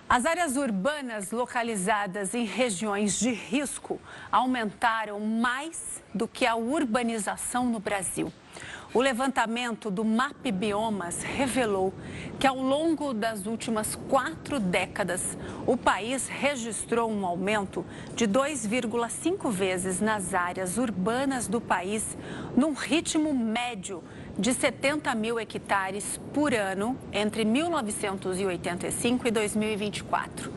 As áreas urbanas localizadas em regiões de risco aumentaram mais do que a urbanização no Brasil. O levantamento do MAP Biomas revelou que ao longo das últimas 4 décadas, o país registrou um aumento de 2,5 vezes nas áreas urbanas do país, num ritmo médio de 70 mil hectares por ano entre 1985 e 2024.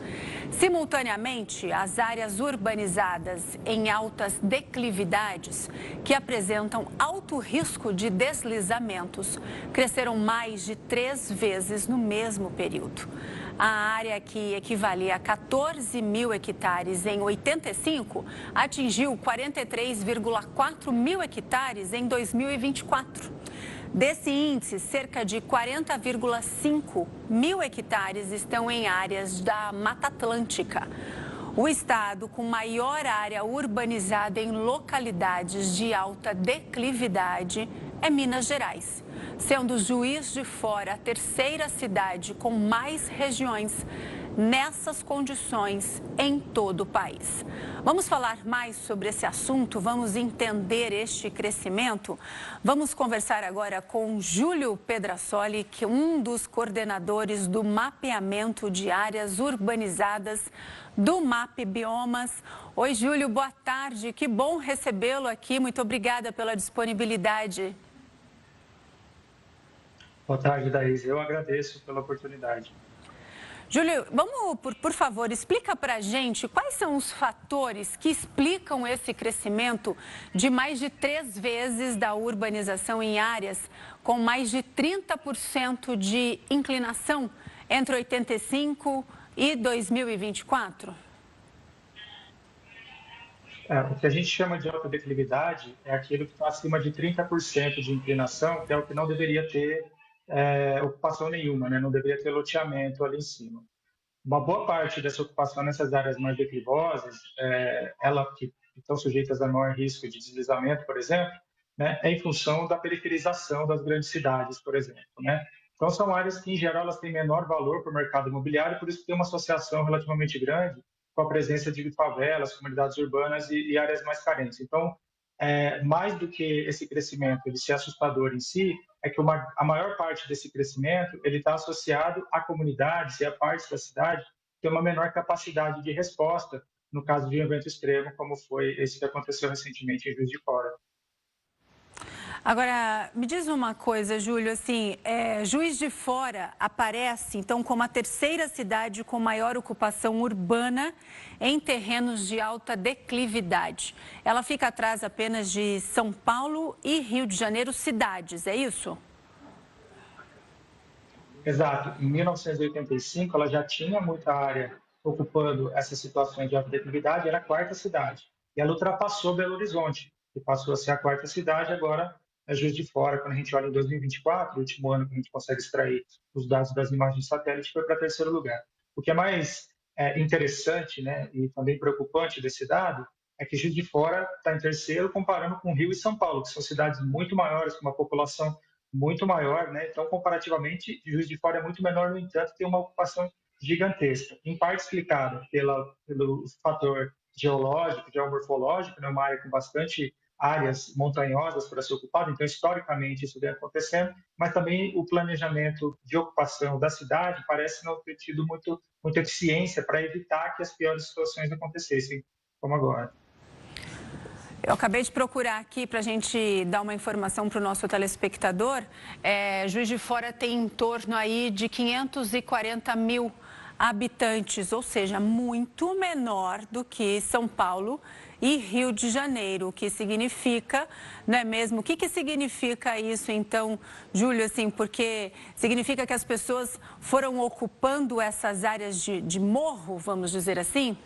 Simultaneamente, as áreas urbanizadas em altas declividades, que apresentam alto risco de deslizamentos, cresceram mais de 3 vezes no mesmo período. A área que equivalia a 14 mil hectares em 85 atingiu 43,4 mil hectares em 2024. Desse índice, cerca de 40,5 mil hectares estão em áreas da Mata Atlântica. O estado com maior área urbanizada em localidades de alta declividade é Minas Gerais, sendo Juiz de Fora a terceira cidade com mais regiões nessas condições em todo o país. Vamos falar mais sobre esse assunto, vamos entender este crescimento. Vamos conversar agora com Júlio Pedrasoli, que é um dos coordenadores do mapeamento de áreas urbanizadas do MAP Biomas. Oi, Júlio, boa tarde, que bom recebê-lo aqui, muito obrigada pela disponibilidade. Boa tarde, Daís. Eu agradeço pela oportunidade. Júlio, vamos, por favor, explica para a gente quais são os fatores que explicam esse crescimento de mais de 3 vezes da urbanização em áreas com mais de 30% de inclinação entre 85 e 2024? O que a gente chama de alta declividade é aquilo que está acima de 30% de inclinação, que é o que não deveria ter ocupação nenhuma, né? Não deveria ter loteamento ali em cima. Uma boa parte dessa ocupação nessas áreas mais declivosas, elas que estão sujeitas a maior risco de deslizamento, por exemplo, né, é em função da periferização das grandes cidades, por exemplo, né? Então, são áreas que, em geral, elas têm menor valor para o mercado imobiliário, por isso tem uma associação relativamente grande com a presença de favelas, comunidades urbanas e áreas mais carentes. Então, mais do que esse crescimento ele ser assustador em si, é que a maior parte desse crescimento ele está associado a comunidades e a partes da cidade que tem uma menor capacidade de resposta no caso de um evento extremo, como foi esse que aconteceu recentemente em Juiz de Fora. Agora, me diz uma coisa, Júlio, assim, Juiz de Fora aparece, então, como a terceira cidade com maior ocupação urbana em terrenos de alta declividade. Ela fica atrás apenas de São Paulo e Rio de Janeiro, cidades, é isso? Exato. Em 1985, ela já tinha muita área ocupando essas situações de alta declividade, era a quarta cidade. E ela ultrapassou Belo Horizonte, que passou a ser a quarta cidade, agora é Juiz de Fora. Quando a gente olha em 2024, o último ano que a gente consegue extrair os dados das imagens de satélite, foi para terceiro lugar. O que é mais interessante, né, e também preocupante desse dado é que Juiz de Fora está em terceiro comparando com Rio e São Paulo, que são cidades muito maiores, com uma população muito maior, né? Então, comparativamente, Juiz de Fora é muito menor, no entanto, tem uma ocupação gigantesca, em parte explicada pelo fator geológico, geomorfológico, né? Uma área com bastante áreas montanhosas para ser ocupada, então, historicamente, isso vem acontecendo, mas também o planejamento de ocupação da cidade parece não ter tido muita eficiência para evitar que as piores situações acontecessem, como agora. Eu acabei de procurar aqui para a gente dar uma informação para o nosso telespectador. Juiz de Fora tem em torno aí de 540 mil habitantes, ou seja, muito menor do que São Paulo e Rio de Janeiro, o que significa, não é mesmo? O que significa isso, então, Júlio, assim, porque significa que as pessoas foram ocupando essas áreas de morro, vamos dizer assim?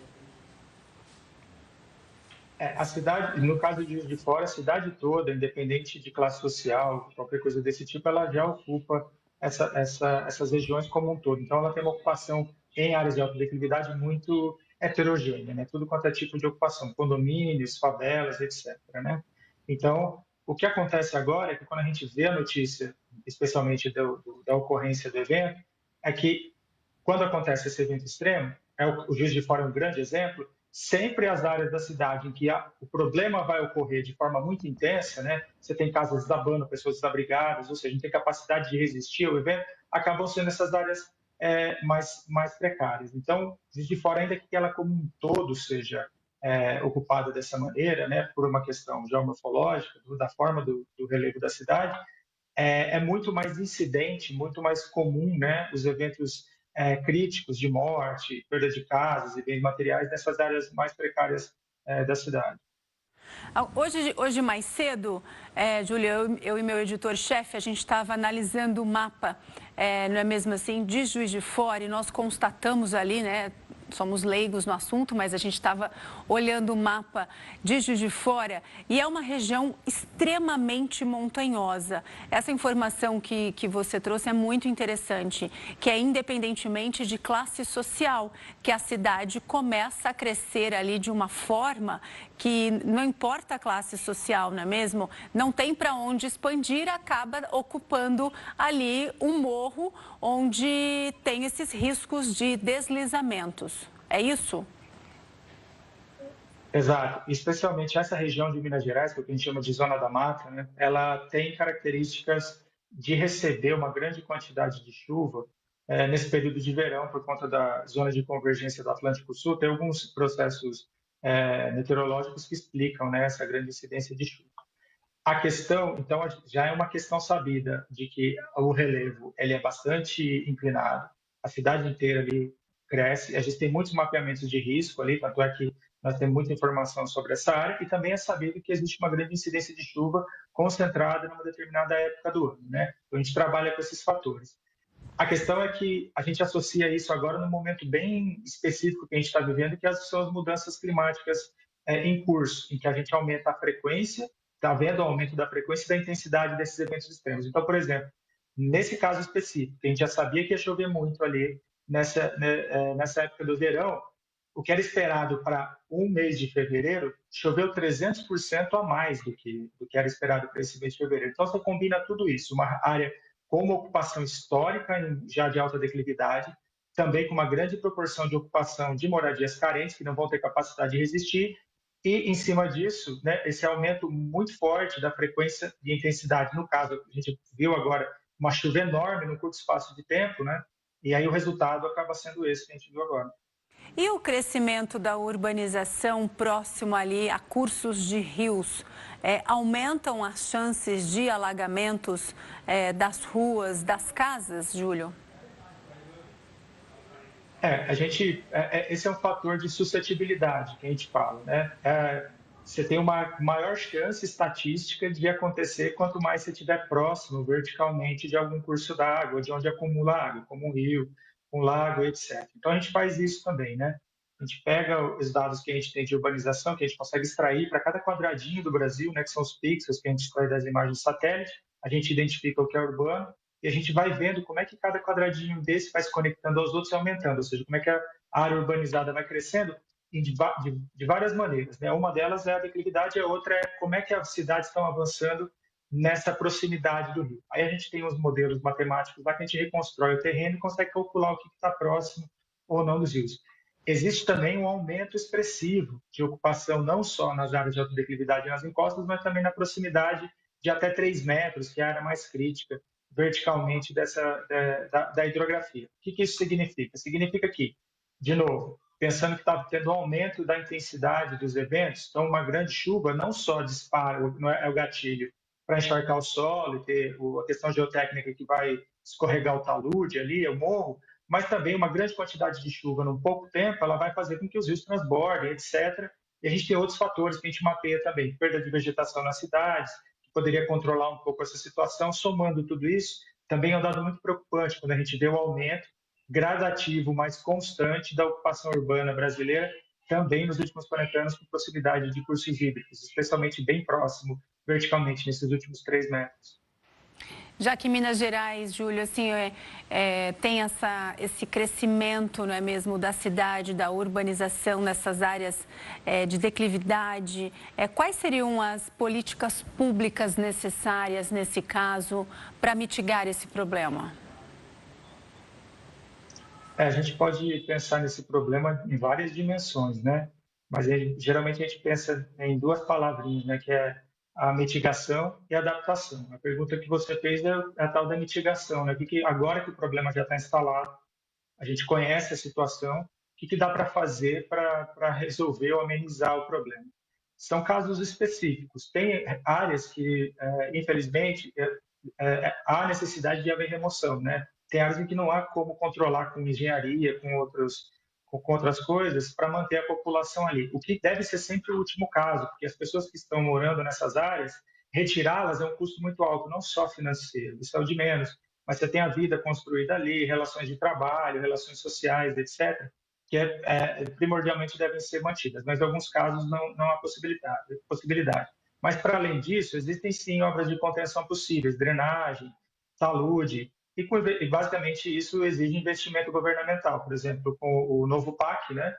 A cidade, no caso de Juiz de Fora, a cidade toda, independente de classe social, qualquer coisa desse tipo, ela já ocupa essas regiões como um todo. Então, ela tem uma ocupação em áreas de alta declividade muito heterogênea, né? Tudo quanto é tipo de ocupação, condomínios, favelas, etc., né? Então, o que acontece agora é que quando a gente vê a notícia, especialmente da ocorrência do evento, é que quando acontece esse evento extremo, o Juiz de Fora é um grande exemplo, sempre as áreas da cidade em que o problema vai ocorrer de forma muito intensa, né? Você tem casas desabando, pessoas desabrigadas, ou seja, não tem capacidade de resistir ao evento, acabam sendo essas áreas mais precárias. Então, Juiz de Fora, ainda que ela como um todo seja ocupada dessa maneira, né, por uma questão geomorfológica, da forma do relevo da cidade, é muito mais incidente, muito mais comum, né, os eventos críticos de morte, perda de casas e bens materiais nessas áreas mais precárias da cidade. Hoje mais cedo, Júlia, eu e meu editor-chefe, a gente estava analisando o mapa, não é mesmo assim, de Juiz de Fora, e nós constatamos ali, né, somos leigos no assunto, mas a gente estava olhando o mapa de Juiz de Fora e é uma região extremamente montanhosa. Essa informação que você trouxe é muito interessante, que é independentemente de classe social, que a cidade começa a crescer ali de uma forma que não importa a classe social, não é mesmo? Não tem para onde expandir, acaba ocupando ali um morro onde tem esses riscos de deslizamentos. É isso? Exato. Especialmente essa região de Minas Gerais, que a gente chama de Zona da Mata, né? Ela tem características de receber uma grande quantidade de chuva nesse período de verão, por conta da zona de convergência do Atlântico Sul. Tem alguns processos meteorológicos que explicam, né, essa grande incidência de chuva. A questão, então, já é uma questão sabida de que o relevo ele é bastante inclinado, a cidade inteira ali cresce, a gente tem muitos mapeamentos de risco ali, tanto é que nós temos muita informação sobre essa área, e também é sabido que existe uma grande incidência de chuva concentrada numa determinada época do ano, né? Então, a gente trabalha com esses fatores. A questão é que a gente associa isso agora num momento bem específico que a gente está vivendo, que são as mudanças climáticas em curso, em que a gente aumenta a frequência, está vendo o aumento da frequência e da intensidade desses eventos extremos. Então, por exemplo, nesse caso específico, que a gente já sabia que ia chover muito ali nessa época do verão, o que era esperado para um mês de fevereiro, choveu 300% a mais do que era esperado para esse mês de fevereiro. Então, você combina tudo isso, uma área com uma ocupação histórica já de alta declividade, também com uma grande proporção de ocupação de moradias carentes, que não vão ter capacidade de resistir, e, em cima disso, né, esse aumento muito forte da frequência e intensidade. No caso, a gente viu agora uma chuva enorme no curto espaço de tempo, né, e aí o resultado acaba sendo esse que a gente viu agora. E o crescimento da urbanização próximo ali a cursos de rios aumentam as chances de alagamentos das ruas, das casas, Júlio? Esse é um fator de suscetibilidade que a gente fala, né? Você tem uma maior chance estatística de acontecer quanto mais você estiver próximo verticalmente de algum curso d'água, de onde acumula água, como um rio, um lago, etc. Então, a gente faz isso também, né? A gente pega os dados que a gente tem de urbanização, que a gente consegue extrair para cada quadradinho do Brasil, né, que são os pixels que a gente extrai das imagens de satélite, a gente identifica o que é urbano e a gente vai vendo como é que cada quadradinho desse vai se conectando aos outros e aumentando, ou seja, como é que a área urbanizada vai crescendo de várias maneiras, né? Uma delas é a declividade, a outra é como é que as cidades estão avançando nessa proximidade do rio. Aí a gente tem os modelos matemáticos lá que a gente reconstrói o terreno e consegue calcular o que está próximo ou não dos rios. Existe também um aumento expressivo de ocupação, não só nas áreas de alta declividade e nas encostas, mas também na proximidade de até 3 metros, que é a área mais crítica verticalmente da hidrografia. O que isso significa? Significa que, de novo, pensando que está tendo um aumento da intensidade dos eventos, então uma grande chuva não só dispara, não é o gatilho para encharcar o solo e ter a questão geotécnica que vai escorregar o talude ali, o morro, mas também uma grande quantidade de chuva num pouco tempo, ela vai fazer com que os rios transbordem, etc. E a gente tem outros fatores que a gente mapeia também, perda de vegetação nas cidades, que poderia controlar um pouco essa situação. Somando tudo isso, também é um dado muito preocupante quando a gente vê o aumento gradativo, mas constante da ocupação urbana brasileira, também nos últimos 40 anos, com proximidade de cursos hídricos, especialmente bem próximo, verticalmente, nesses últimos 3 metros. Já que Minas Gerais, Júlio, assim, tem esse crescimento, não é mesmo, da cidade, da urbanização nessas áreas de declividade, quais seriam as políticas públicas necessárias, nesse caso, para mitigar esse problema? A gente pode pensar nesse problema em várias dimensões, né? Mas geralmente a gente pensa em duas palavrinhas, né? Que é a mitigação e a adaptação. A pergunta que você fez é a tal da mitigação, né? Agora que o problema já está instalado, a gente conhece a situação, o que dá para fazer para resolver ou amenizar o problema? São casos específicos. Tem áreas que, infelizmente, há necessidade de haver remoção, né? Tem áreas em que não há como controlar com engenharia, com outras coisas, para manter a população ali. O que deve ser sempre o último caso, porque as pessoas que estão morando nessas áreas, retirá-las é um custo muito alto, não só financeiro, isso é o de menos, mas você tem a vida construída ali, relações de trabalho, relações sociais, etc., que primordialmente devem ser mantidas, mas em alguns casos não há possibilidade. Mas, para além disso, existem sim obras de contenção possíveis, drenagem, saúde, e basicamente isso exige investimento governamental. Por exemplo, com o novo PAC, né,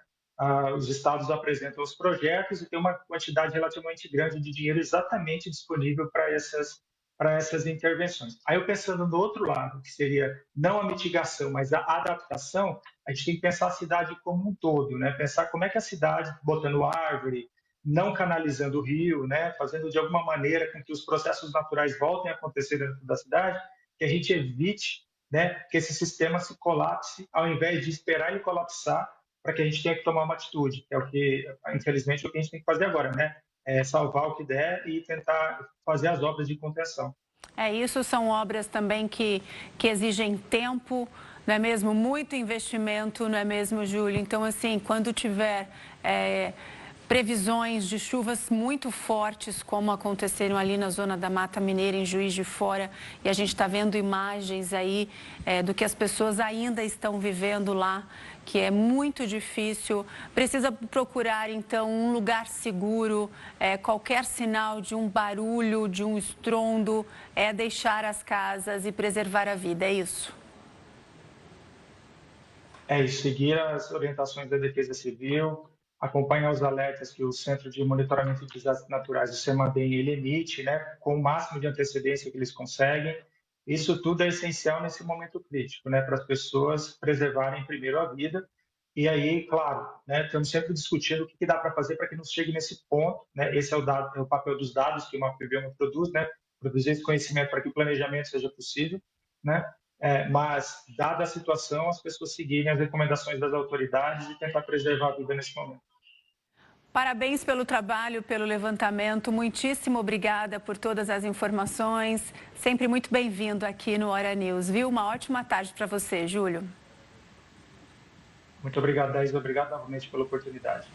os estados apresentam os projetos e tem uma quantidade relativamente grande de dinheiro exatamente disponível para essas intervenções. Aí eu pensando no outro lado, que seria não a mitigação, mas a adaptação, a gente tem que pensar a cidade como um todo, né? Pensar como é que a cidade, botando árvore, não canalizando o rio, né? Fazendo de alguma maneira com que os processos naturais voltem a acontecer dentro da cidade, que a gente evite, né, que esse sistema se colapse, ao invés de esperar ele colapsar, para que a gente tenha que tomar uma atitude, que é o que, infelizmente, é o que a gente tem que fazer agora, né? É salvar o que der e tentar fazer as obras de contenção. Isso são obras também que exigem tempo, não é mesmo? Muito investimento, não é mesmo, Júlio? Então, assim, quando tiver previsões de chuvas muito fortes, como aconteceram ali na zona da Mata Mineira, em Juiz de Fora, e a gente está vendo imagens aí do que as pessoas ainda estão vivendo lá, que é muito difícil. Precisa procurar, então, um lugar seguro. Qualquer sinal de um barulho, de um estrondo, deixar as casas e preservar a vida, é isso? É isso, seguir as orientações da Defesa Civil, acompanhar os alertas que o Centro de Monitoramento de Desastres Naturais, o CEMADEM, ele emite, né, com o máximo de antecedência que eles conseguem. Isso tudo é essencial nesse momento crítico, né, para as pessoas preservarem primeiro a vida. E aí, claro, né, estamos sempre discutindo o que dá para fazer para que não chegue nesse ponto, né? Esse é o papel dos dados que o MapBioma produz, né? Produzir esse conhecimento para que o planejamento seja possível, né? Mas, dada a situação, as pessoas seguirem as recomendações das autoridades e tentar preservar a vida nesse momento. Parabéns pelo trabalho, pelo levantamento. Muitíssimo obrigada por todas as informações. Sempre muito bem-vindo aqui no Hora News, viu? Uma ótima tarde para você, Júlio. Muito obrigado, Daís. Obrigado novamente pela oportunidade.